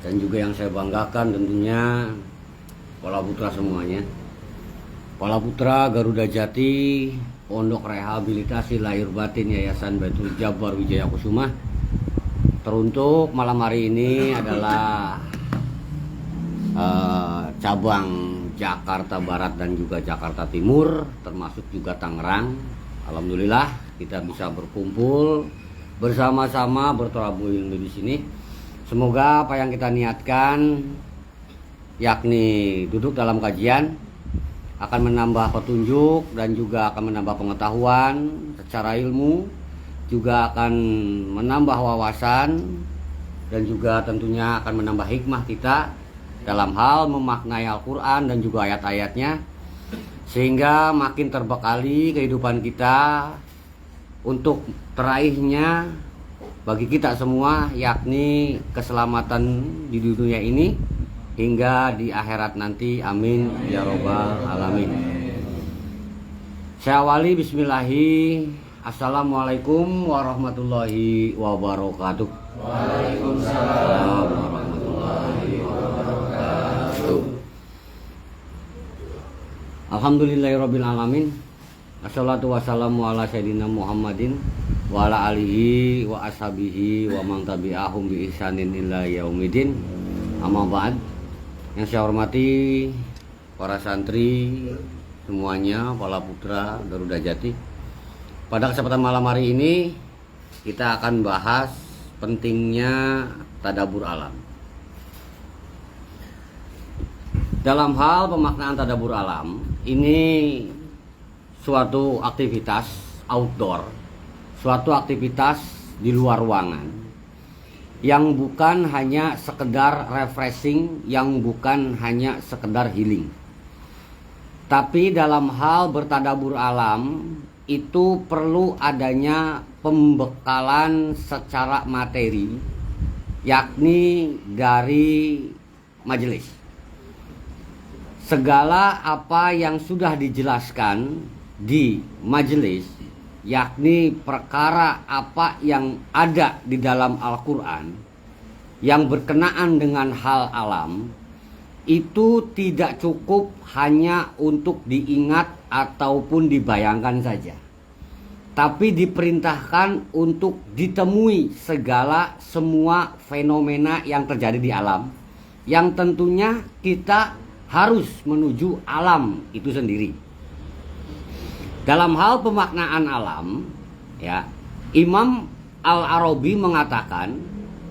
dan juga yang saya banggakan tentunya Pala Putra semuanya. Pala Putra Garuda Jati, Pondok Rehabilitasi Lahir Batin Yayasan Baitul Jabbar Wijaya Kusuma. Teruntuk malam hari ini adalah cabang Jakarta Barat dan juga Jakarta Timur, termasuk juga Tangerang. Alhamdulillah kita bisa berkumpul bersama-sama berterabuh di sini. Semoga apa yang kita niatkan, yakni duduk dalam kajian, akan menambah petunjuk dan juga akan menambah pengetahuan secara ilmu, juga akan menambah wawasan dan juga tentunya akan menambah hikmah kita dalam hal memaknai Al-Quran dan juga ayat-ayatnya, sehingga makin terbekali kehidupan kita untuk teraihnya bagi kita semua, yakni keselamatan di dunia ini hingga di akhirat nanti. Amin ya robbal alamin. Saya awali bismillahi. Assalamualaikum warahmatullahi wabarakatuh. Waalaikumsalam warahmatullahi wabarakatuh. Alhamdulillahirabbil alamin. Assalatu wassalamu ala sayyidina Muhammadin wa ala alihi wa ashabihi wa man tabi'ahum bi ihsanin ila yaumidin. Amma ba'd. Yang saya hormati para santri semuanya, Pala Putra Garuda Jati. Pada kesempatan malam hari ini kita akan bahas pentingnya tadabbur alam. Dalam hal pemaknaan tadabbur alam, ini suatu aktivitas outdoor, suatu aktivitas di luar ruangan yang bukan hanya sekedar refreshing, yang bukan hanya sekedar healing. Tapi dalam hal bertadabbur alam itu perlu adanya pembekalan secara materi, yakni dari majelis. Segala apa yang sudah dijelaskan di majelis, yakni perkara apa yang ada di dalam Al-Quran yang berkenaan dengan hal alam, itu tidak cukup hanya untuk diingat ataupun dibayangkan saja, tapi diperintahkan untuk ditemui segala semua fenomena yang terjadi di alam, yang tentunya kita harus menuju alam itu sendiri. Dalam hal pemaknaan alam, ya, Imam Al-Arabi mengatakan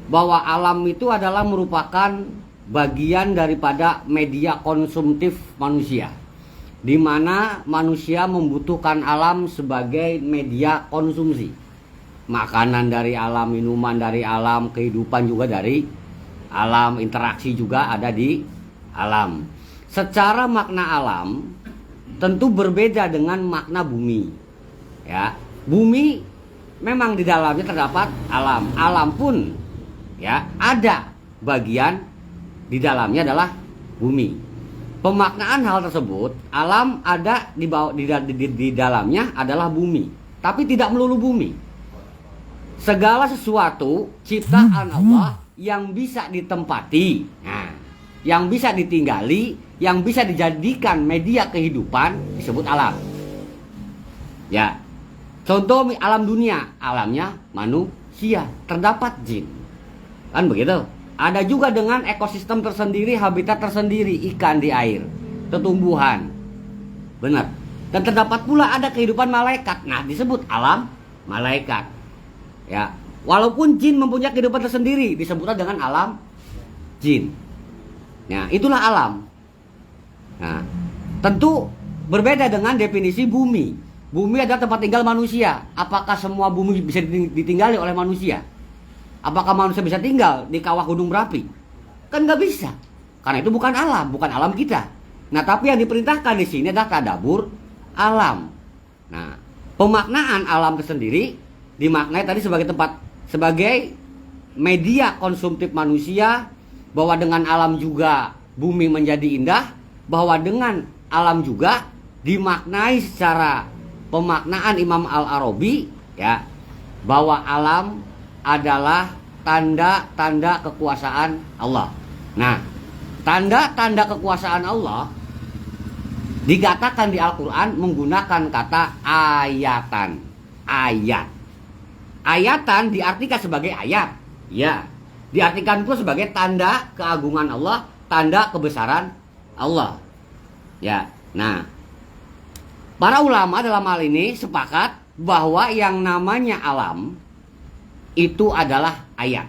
bahwa alam itu adalah merupakan bagian daripada media konsumtif manusia, di mana manusia membutuhkan alam sebagai media konsumsi. Makanan dari alam, minuman dari alam, kehidupan juga dari alam, interaksi juga ada di alam. Secara makna alam tentu berbeda dengan makna bumi. Ya, bumi memang di dalamnya terdapat alam. Alam pun ya ada bagian di dalamnya adalah bumi. Pemaknaan hal tersebut, alam ada di dalamnya adalah bumi, tapi tidak melulu bumi. Segala sesuatu ciptaan Allah yang bisa ditempati, nah, yang bisa ditinggali, yang bisa dijadikan media kehidupan disebut alam. Ya, contoh alam dunia, alamnya manusia, terdapat jin, kan begitu. Ada juga dengan ekosistem tersendiri, habitat tersendiri, ikan di air, tumbuhan, benar. Dan terdapat pula ada kehidupan malaikat, nah disebut alam malaikat. Ya, walaupun jin mempunyai kehidupan tersendiri, disebutlah dengan alam jin. Nah, itulah alam. Nah, tentu berbeda dengan definisi bumi. Bumi adalah tempat tinggal manusia. Apakah semua bumi bisa ditinggali oleh manusia? Apakah manusia bisa tinggal di kawah gunung berapi? Kan nggak bisa. Karena itu bukan alam kita. Nah, tapi yang diperintahkan di sini adalah tadabbur alam. Nah, pemaknaan alam itu sendiri dimaknai tadi sebagai media konsumtif manusia, bahwa dengan alam juga bumi menjadi indah, bahwa dengan alam juga dimaknai secara pemaknaan Imam Al-Arabi, ya, bahwa alam adalah tanda-tanda kekuasaan Allah. Nah, tanda-tanda kekuasaan Allah dikatakan di Al-Quran menggunakan kata ayatan. Ayat. Ayatan diartikan sebagai ayat. Ya, diartikan pula sebagai tanda keagungan Allah, tanda kebesaran Allah. Ya, nah, para ulama dalam hal ini sepakat bahwa yang namanya alam itu adalah ayat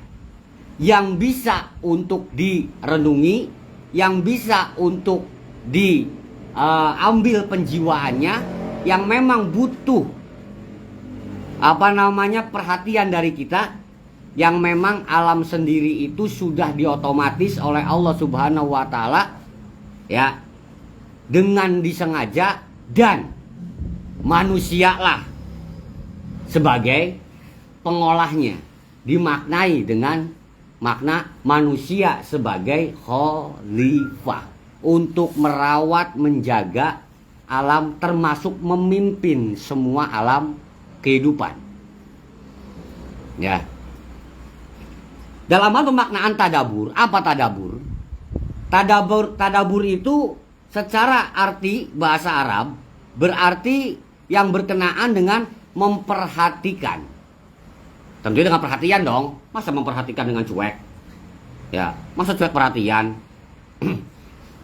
yang bisa untuk direnungi, yang bisa untuk diambil penjiwaannya, yang memang butuh perhatian dari kita, yang memang alam sendiri itu sudah diotomatis oleh Allah Subhanahu wa taala, ya, dengan disengaja, dan manusialah sebagai pengolahnya. Dimaknai dengan makna manusia sebagai khalifah untuk merawat, menjaga alam, termasuk memimpin semua alam kehidupan. Ya. Dalam hal pemaknaan tadabur, apa tadabur? Tadabur itu secara arti bahasa Arab berarti yang berkenaan dengan memperhatikan. Tentunya dengan perhatian dong. Masa memperhatikan dengan cuek? Ya, masa cuek perhatian?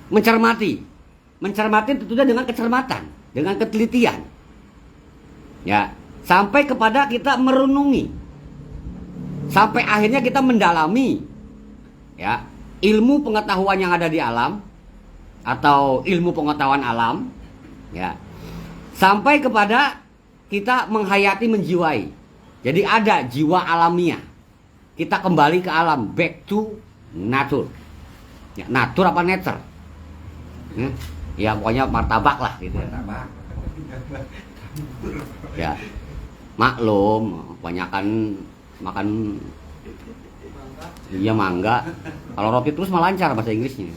Mencermati. Mencermati tentunya dengan kecermatan, dengan ketelitian. Ya, sampai kepada kita merenungi. Sampai akhirnya kita mendalami, ya, ilmu pengetahuan yang ada di alam atau ilmu pengetahuan alam, ya. Sampai kepada kita menghayati, menjiwai. Jadi ada jiwa alamiah. Kita kembali ke alam, back to nature. Ya, nature apa nature? Ya, pokoknya martabak lah gitu ya. Ya. Maklum, kebanyakan makan iya mangga. Kalau roti terus malah lancar bahasa Inggrisnya.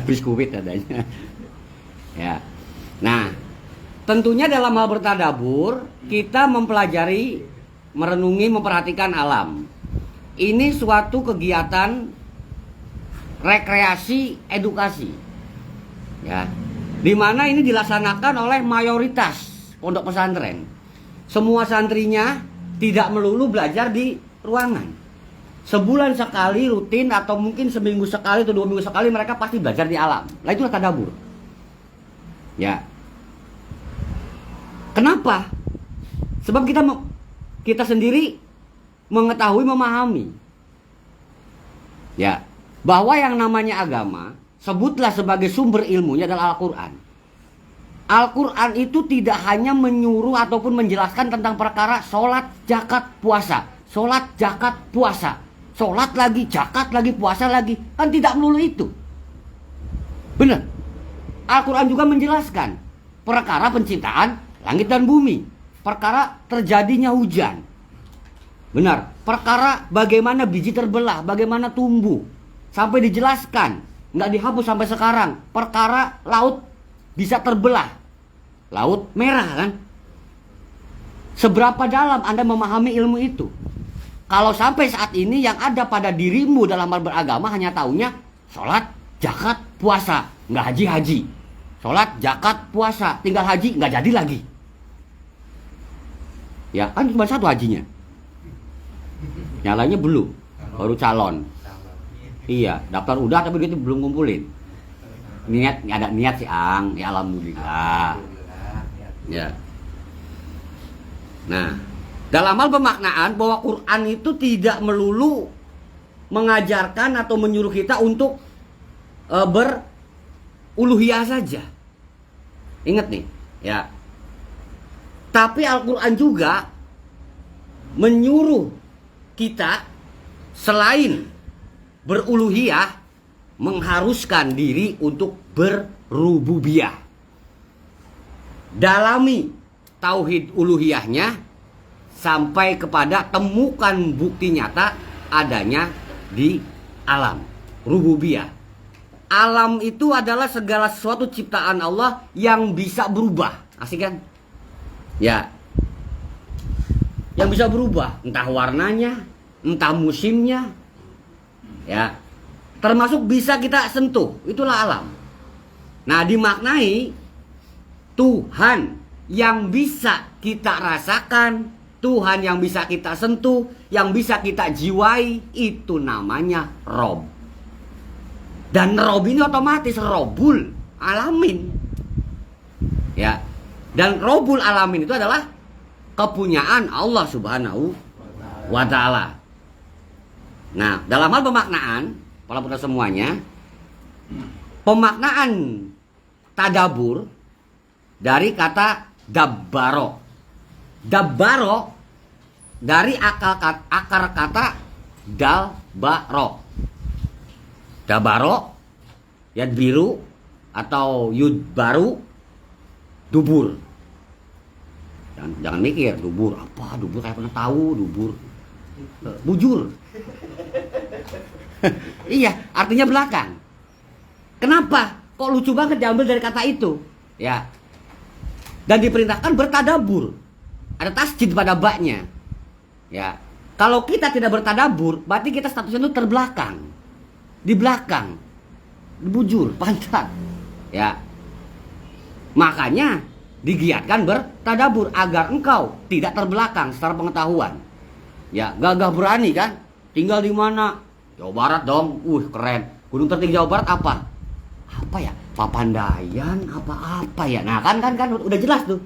Biskuit adanya. Ya. Nah, tentunya dalam hal bertadabur kita mempelajari, merenungi, memperhatikan alam. Ini suatu kegiatan rekreasi edukasi. Ya. Di mana ini dilaksanakan oleh mayoritas pondok pesantren. Semua santrinya tidak melulu belajar di ruangan. Sebulan sekali rutin atau mungkin seminggu sekali atau 2 minggu sekali mereka pasti belajar di alam. Nah, itulah tadabur. Ya. Kenapa? Sebab kita sendiri mengetahui, memahami, ya, bahwa yang namanya agama, sebutlah sebagai sumber ilmunya adalah Al-Quran. Al-Quran itu tidak hanya menyuruh ataupun menjelaskan tentang perkara sholat, zakat, puasa. Sholat, zakat, puasa. Sholat lagi, zakat lagi, puasa lagi. Kan tidak melulu itu. Benar. Al-Quran juga menjelaskan perkara penciptaan langit dan bumi. Perkara terjadinya hujan. Benar. Perkara bagaimana biji terbelah, bagaimana tumbuh. Sampai dijelaskan. Nggak dihapus sampai sekarang. Perkara laut bisa terbelah. Laut merah kan. Seberapa dalam Anda memahami ilmu itu? Kalau sampai saat ini yang ada pada dirimu dalam hal beragama hanya taunya sholat, zakat, puasa. Nggak haji-haji. Sholat, zakat, puasa. Tinggal haji, nggak jadi lagi. Ya kan cuma satu hajinya. Nyalanya belum. Baru calon. Iya, daftar udah tapi dia belum ngumpulin. Niat, ada niat sih Ang. Ya alhamdulillah. Ya. Nah, dalam hal pemaknaan bahwa Quran itu tidak melulu mengajarkan atau menyuruh kita untuk beruluhiyah saja. Ingat nih, ya. Tapi Al-Quran juga menyuruh kita selain beruluhiyah, mengharuskan diri untuk berrububiyah. Dalami tauhid uluhiyahnya sampai kepada temukan bukti nyata adanya di alam rububiyah. Alam itu adalah segala sesuatu ciptaan Allah yang bisa berubah. Asik kan? Ya. yang bisa berubah, entah warnanya, entah musimnya, ya, termasuk bisa kita sentuh, itulah alam. Nah, dimaknai Tuhan yang bisa kita rasakan, Tuhan yang bisa kita sentuh, yang bisa kita jiwai, itu namanya Rob. Dan Rob ini otomatis Robul Alamin, ya. Dan Robul Alamin itu adalah kepunyaan Allah Subhanahu wa Ta'ala. Nah, dalam hal pemaknaan, walaupun semuanya, pemaknaan tadabur dari kata dabbaro. Dabbaro dari akar kata dalbaro. Dabaro, yadbiru, atau yudbaru, dubur. Jangan mikir dubur apa, dubur kayak pernah tahu dubur. Bujur. Iya, artinya belakang. Kenapa? Kok lucu banget diambil dari kata itu? Ya. Dan diperintahkan bertadabur. Ada tasjid pada baknya. Ya. Kalau kita tidak bertadabur, berarti kita statusnya itu terbelakang. Di belakang. Bujur, pantat. Ya. Makanya digiatkan bertadabur agar engkau tidak terbelakang secara pengetahuan. Ya, gagah berani kan? Tinggal di mana? Jawa Barat dong. Keren. Gunung tertinggi Jawa Barat apa? Apa ya? Papandayan apa ya? Nah, kan udah jelas tuh.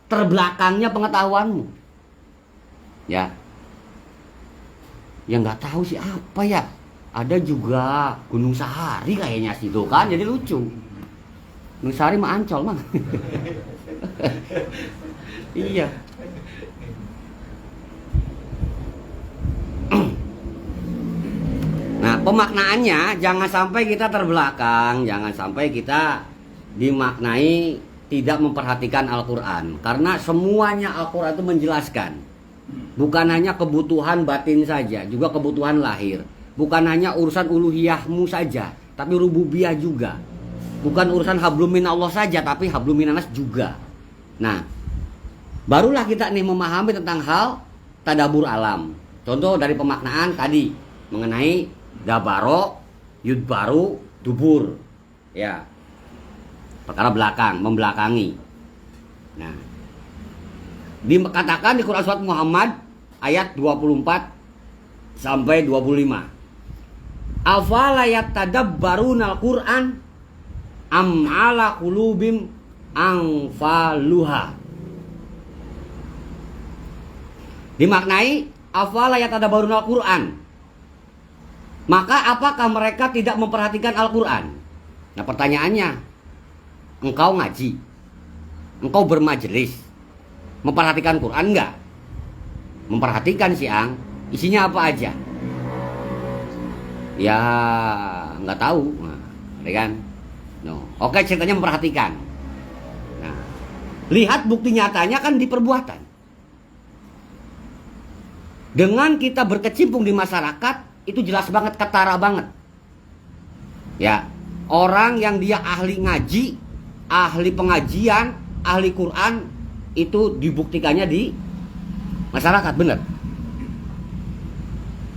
Terbelakangnya pengetahuanmu. Ya. Yang nggak tahu sih apa ya? Ada juga Gunung Sahari kayaknya situ kan, jadi lucu. Gunung Sahari mah Ancol mah. Iya. Nah, pemaknaannya jangan sampai kita terbelakang, jangan sampai kita dimaknai tidak memperhatikan Al-Quran. Karena semuanya Al-Quran itu menjelaskan. Bukan hanya kebutuhan batin saja, juga kebutuhan lahir. Bukan hanya urusan uluhiyahmu saja, tapi rububiyah juga. Bukan urusan hablum minallah saja, tapi hablum minanas juga. Nah, barulah kita nih memahami tentang hal tadabur alam. Contoh dari pemaknaan tadi mengenai dabaro, yudbaru, dubur. Ya. Perkara belakang, membelakangi. Nah, dikatakan di Quran surat Muhammad ayat 24 sampai 25. Afala yatadabbarunal Qur'an am ala qulubim anfaluha. Dimaknai afala yatadabbarunal Qur'an. Maka apakah mereka tidak memperhatikan Al-Qur'an? Nah, pertanyaannya, engkau ngaji, engkau bermajelis, memperhatikan Quran enggak? Memperhatikan siang, isinya apa aja? Ya, nggak tahu, nah, kan? No. Oke, ceritanya memperhatikan. Nah, lihat bukti nyatanya kan di perbuatan. Dengan kita berkecimpung di masyarakat, itu jelas banget, ketara banget. Ya, orang yang dia ahli ngaji, ahli pengajian, ahli Quran, itu dibuktikannya di masyarakat, bener.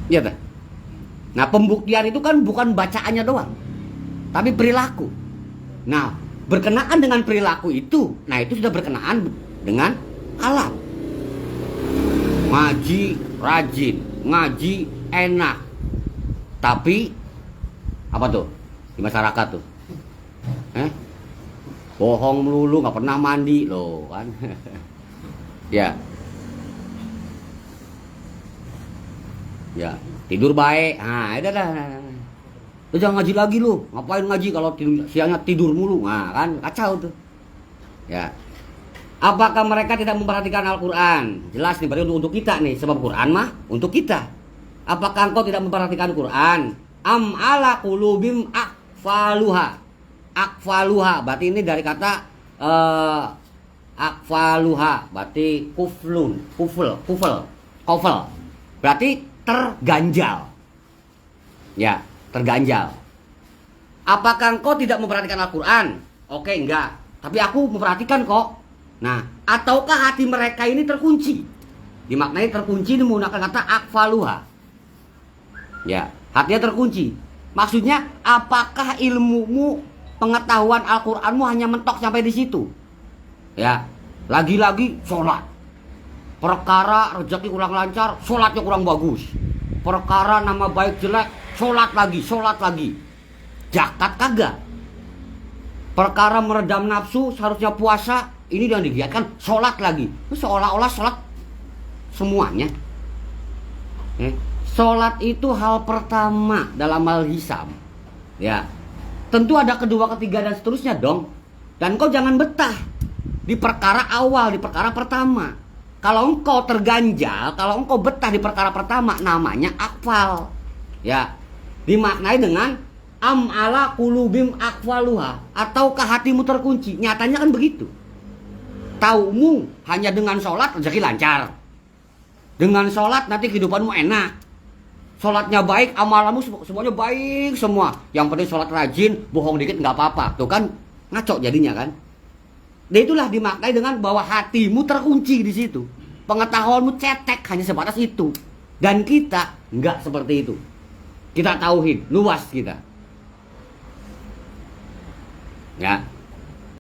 Iya tak? Nah, pembuktian itu kan bukan bacaannya doang, tapi perilaku. Nah, berkenaan dengan perilaku itu, nah itu sudah berkenaan dengan alam. Ngaji rajin, ngaji enak, tapi apa tuh di masyarakat tuh? Bohong melulu, nggak pernah mandi loh kan? Ya, ya tidur baik. Nah, itu dah. Lu jangan ngaji lagi lu. Ngapain ngaji kalau siangnya tidur mulu? Nah, kan kacau tuh. Ya. Apakah mereka tidak memperhatikan Al-Quran? Jelas nih, berarti untuk kita nih. Sebab Quran mah untuk kita. Apakah engkau tidak memperhatikan Quran? Am ala qulubim akfaluha. Akfaluha, berarti ini dari kata akfaluha, berarti kufel. Berarti terganjal. Ya, terganjal. Apakah engkau tidak memperhatikan Al-Quran? Oke, enggak. Tapi aku memperhatikan kok. Nah, ataukah hati mereka ini terkunci? Dimaknai terkunci menggunakan kata akfaluha. Ya, hatinya terkunci. Maksudnya, apakah ilmumu, pengetahuan Al-Qur'anmu hanya mentok sampai di situ? Ya, lagi-lagi sholat. Perkara rezeki kurang lancar, sholatnya kurang bagus. Perkara nama baik jelek, sholat lagi. Zakat kagak. Perkara meredam nafsu, seharusnya puasa, ini yang digiatkan, sholat lagi. Seolah-olah sholat semuanya. Sholat itu hal pertama dalam hal hisab. Ya, tentu ada kedua, ketiga, dan seterusnya dong. Dan kau jangan betah di perkara awal, di perkara pertama. Kalau engkau terganjal, kalau engkau betah di perkara pertama, namanya akfal. Ya, dimaknai dengan am ala kulubim akfaluha, ataukah hatimu terkunci. Nyatanya kan begitu. Taumu hanya dengan sholat rezeki lancar. Dengan sholat nanti kehidupanmu enak. Sholatnya baik, amalanmu semuanya baik semua. Yang penting sholat rajin, bohong dikit nggak apa-apa. Tuh kan ngaco jadinya kan. Dan itulah dimaknai dengan bahwa hatimu terkunci di situ. Pengetahuanmu cetek hanya sebatas itu. Dan kita nggak seperti itu. Kita tauhid, luas kita. Ya.